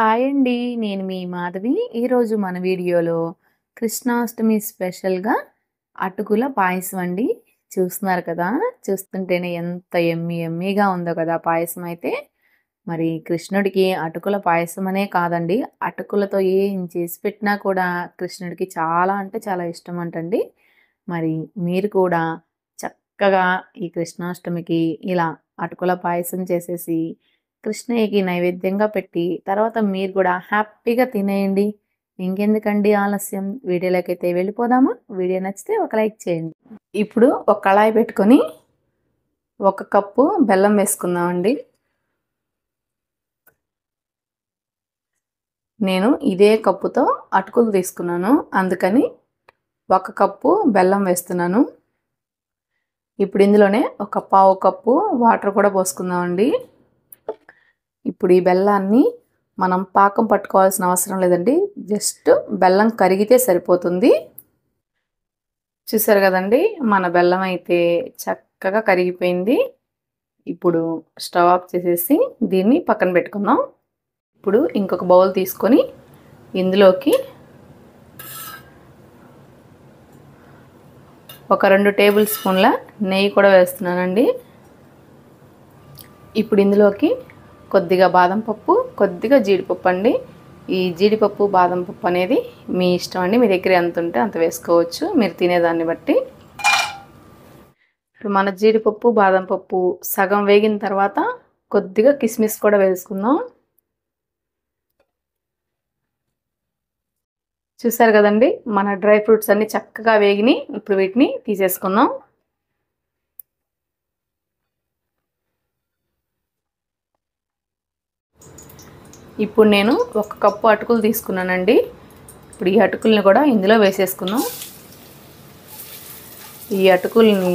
Hi అండి. నేను మీ మాధవి. ఈరోజు మన వీడియోలో కృష్ణాష్టమి స్పెషల్‌గా అటుకుల పాయసం అండి. చూస్తున్నారు కదా! చూస్తుంటేనే ఎంత యమ్మీగా ఉందో కదా పాయసం అయితే. మరి కృష్ణుడికి అటుకుల పాయసం అనే కాదండి, అటుకులతో ఏం చేసి పెట్టినా కూడా కృష్ణుడికి చాలా అంటే చాలా ఇష్టమంటండి. మరి మీరు కూడా చక్కగా ఈ కృష్ణాష్టమికి ఇలా అటుకుల పాయసం చేసేసి కృష్ణయ్యకి నైవేద్యంగా పెట్టి తర్వాత మీరు కూడా హ్యాపీగా తినేయండి. ఇంకెందుకండి ఆలస్యం, వీడియోలోకైతే వెళ్ళిపోదామా? వీడియో నచ్చితే ఒక లైక్ చేయండి. ఇప్పుడు ఒక కళాయి పెట్టుకొని 1 కప్పు బెల్లం వేసుకుందామండి. నేను ఇదే కప్పుతో అటుకులు తీసుకున్నాను, అందుకని 1 కప్పు బెల్లం వేస్తున్నాను. ఇప్పుడు ఇందులోనే ఒక పావు కప్పు వాటర్ కూడా పోసుకుందామండి. ఇప్పుడు ఈ బెల్లాన్ని మనం పాకం పట్టుకోవాల్సిన అవసరం లేదండి, జస్ట్ బెల్లం కరిగితే సరిపోతుంది. చూసారు కదండి, మన బెల్లం అయితే చక్కగా కరిగిపోయింది. ఇప్పుడు స్టవ్ ఆఫ్ చేసేసి దీన్ని పక్కన పెట్టుకుందాం. ఇప్పుడు ఇంకొక బౌల్ తీసుకొని ఇందులోకి ఒక 2 టేబుల్ స్పూన్ల నెయ్యి కూడా వేస్తున్నానండి. ఇప్పుడు ఇందులోకి కొద్దిగా బాదం పప్పు, కొద్దిగా జీడిపప్పు అండి. ఈ జీడిపప్పు బాదం పప్పు అనేది మీ ఇష్టం అండి, మీ దగ్గర ఎంత ఉంటే అంత వేసుకోవచ్చు, మీరు తినేదాన్ని బట్టి. ఇప్పుడు మన జీడిపప్పు బాదం పప్పు సగం వేగిన తర్వాత కొద్దిగా కిస్మిస్ కూడా వేసుకుందాం. చూసారు కదండి, మన డ్రై ఫ్రూట్స్ అన్నీ చక్కగా వేగినాయి. ఇప్పుడు వీటిని తీసేసుకుందాం. ఇప్పుడు నేను 1 కప్పు అటుకులు తీసుకున్నానండి. ఇప్పుడు ఈ అటుకుల్ని కూడా ఇందులో వేసేసుకుందాం. ఈ అటుకుల్ని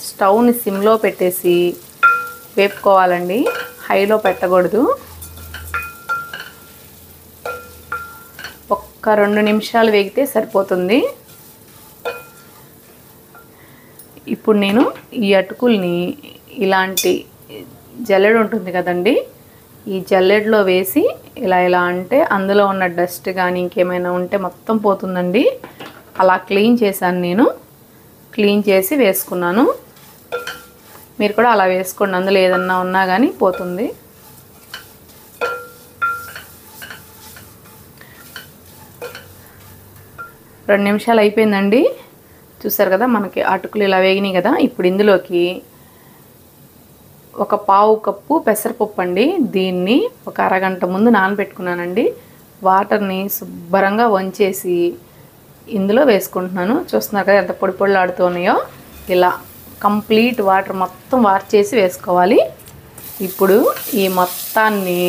స్టవ్ని సిమ్లో పెట్టేసి వేపుకోవాలండి, హైలో పెట్టకూడదు. ఒక్క 2 నిమిషాలు వేగితే సరిపోతుంది. ఇప్పుడు నేను ఈ అటుకుల్ని ఇలాంటి జల్లెడ ఉంటుంది కదండి, ఈ జల్లెడలో వేసి ఇలా అంటే అందులో ఉన్న డస్ట్ కానీ ఇంకేమైనా ఉంటే మొత్తం పోతుందండి. అలా క్లీన్ చేశాను నేను, క్లీన్ చేసి వేసుకున్నాను. మీరు కూడా అలా వేసుకోండి, అందులో ఏదన్నా ఉన్నా కానీ పోతుంది. రెండు నిమిషాలు అయిపోయిందండి. చూసారు కదా, మనకి అటుకులు ఇలా వేగినాయి కదా. ఇప్పుడు ఇందులోకి ఒక పావు కప్పు పెసరపప్పు అండి, దీన్ని ఒక అరగంట ముందు నానబెట్టుకున్నానండి. వాటర్ని శుభ్రంగా వంచేసి ఇందులో వేసుకుంటున్నాను. చూస్తున్నారు కదా ఎంత పొడి పొడిలాడుతున్నాయో. ఇలా కంప్లీట్ వాటర్ మొత్తం వార్చేసి వేసుకోవాలి. ఇప్పుడు ఈ మొత్తాన్ని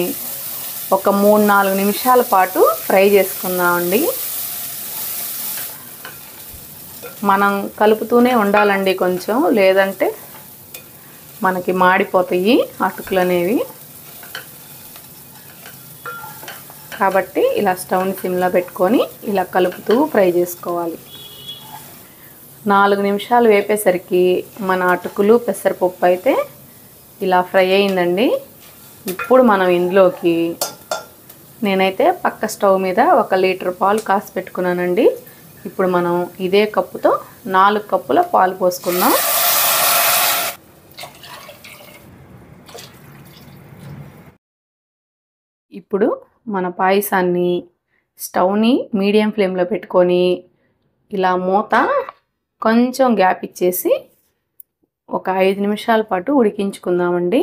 ఒక 3-4 నిమిషాల పాటు ఫ్రై చేసుకుందామండి. మనం కలుపుతూనే ఉండాలండి కొంచెం, లేదంటే మనకి మాడిపోతాయి అటుకులు అనేవి. కాబట్టి ఇలా స్టవ్ని సిమ్లో పెట్టుకొని ఇలా కలుపుతూ ఫ్రై చేసుకోవాలి. 4 నిమిషాలు వేపేసరికి మన అటుకులు పెసరపప్పు అయితే ఇలా ఫ్రై అయిందండి. ఇప్పుడు మనం ఇందులోకి నేనైతే పక్క స్టవ్ మీద 1 లీటర్ పాలు కాసి పెట్టుకున్నానండి. ఇప్పుడు మనం ఇదే కప్పుతో 4 కప్పుల పాలు పోసుకుందాం. ఇప్పుడు మన పాయసాన్ని స్టవ్ని మీడియం ఫ్లేమ్లో పెట్టుకొని ఇలా మూత కొంచెం గ్యాప్ ఇచ్చేసి ఒక 5 నిమిషాల పాటు ఉడికించుకుందామండి.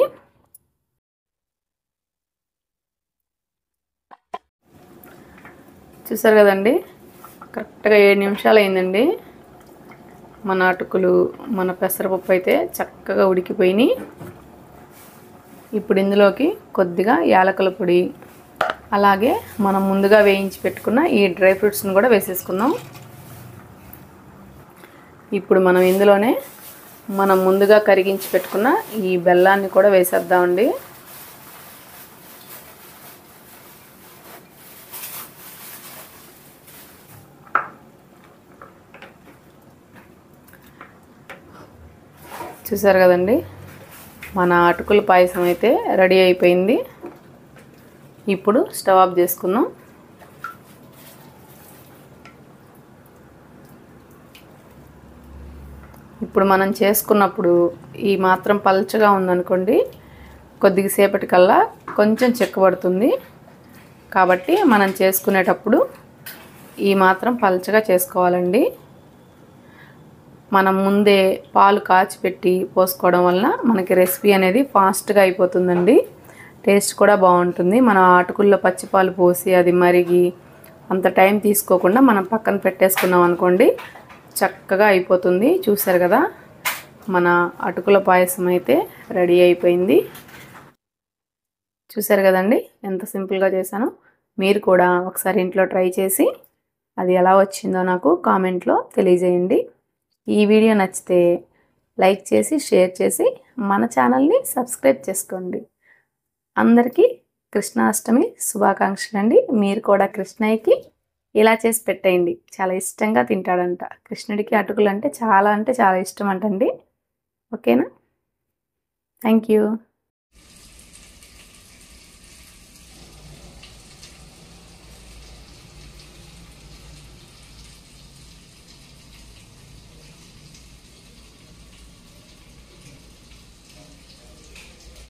చూసారు కదండి, కరెక్ట్గా 7 నిమిషాలు అయిందండి. మన అటుకులు మన పెసరపప్పు అయితే చక్కగా ఉడికిపోయినాయి. ఇప్పుడు ఇందులోకి కొద్దిగా యాలకుల పొడి, అలాగే మనం ముందుగా వేయించి పెట్టుకున్న ఈ డ్రై ఫ్రూట్స్ని కూడా వేసేసుకుందాం. ఇప్పుడు మనం ఇందులోనే మనం ముందుగా కరిగించి పెట్టుకున్న ఈ బెల్లాన్ని కూడా వేసేద్దామండి. చూసారు కదండి, మన అటుకుల పాయసం అయితే రెడీ అయిపోయింది. ఇప్పుడు స్టవ్ ఆఫ్ చేసుకుందాం. ఇప్పుడు మనం చేసుకున్నప్పుడు ఈ మాత్రం పల్చగా ఉందనుకోండి, కొద్దిగా సేపటికల్లా కొంచెం చిక్కబడుతుంది. కాబట్టి మనం చేసుకునేటప్పుడు ఈ మాత్రం పల్చగా చేసుకోవాలండి. మనం ముందే పాలు కాచిపెట్టి పోసుకోవడం వలన మనకి రెసిపీ అనేది ఫాస్ట్గా అయిపోతుందండి. టేస్ట్ కూడా బాగుంటుంది. మనం అటుకుల్లో పచ్చిపాలు పోసి అది మరిగి అంత టైం తీసుకోకుండా మనం పక్కన పెట్టేసుకున్నాం అనుకోండి, చక్కగా అయిపోతుంది. చూసారు కదా, మన అటుకుల పాయసం అయితే రెడీ అయిపోయింది. చూసారు కదండి ఎంత సింపుల్గా చేశానో. మీరు కూడా ఒకసారి ఇంట్లో ట్రై చేసి అది ఎలా వచ్చిందో నాకు కామెంట్లో తెలియజేయండి. ఈ వీడియో నచ్చితే లైక్ చేసి షేర్ చేసి మన ఛానల్ని సబ్స్క్రైబ్ చేసుకోండి. అందరికీ కృష్ణాష్టమి శుభాకాంక్షలు అండి. మీరు కూడా కృష్ణయ్యకి ఇలా చేసి పెట్టేయండి, చాలా ఇష్టంగా తింటాడంట. కృష్ణుడికి అటుకులు అంటే చాలా ఇష్టం అంటండి. ఓకేనా? Thank you.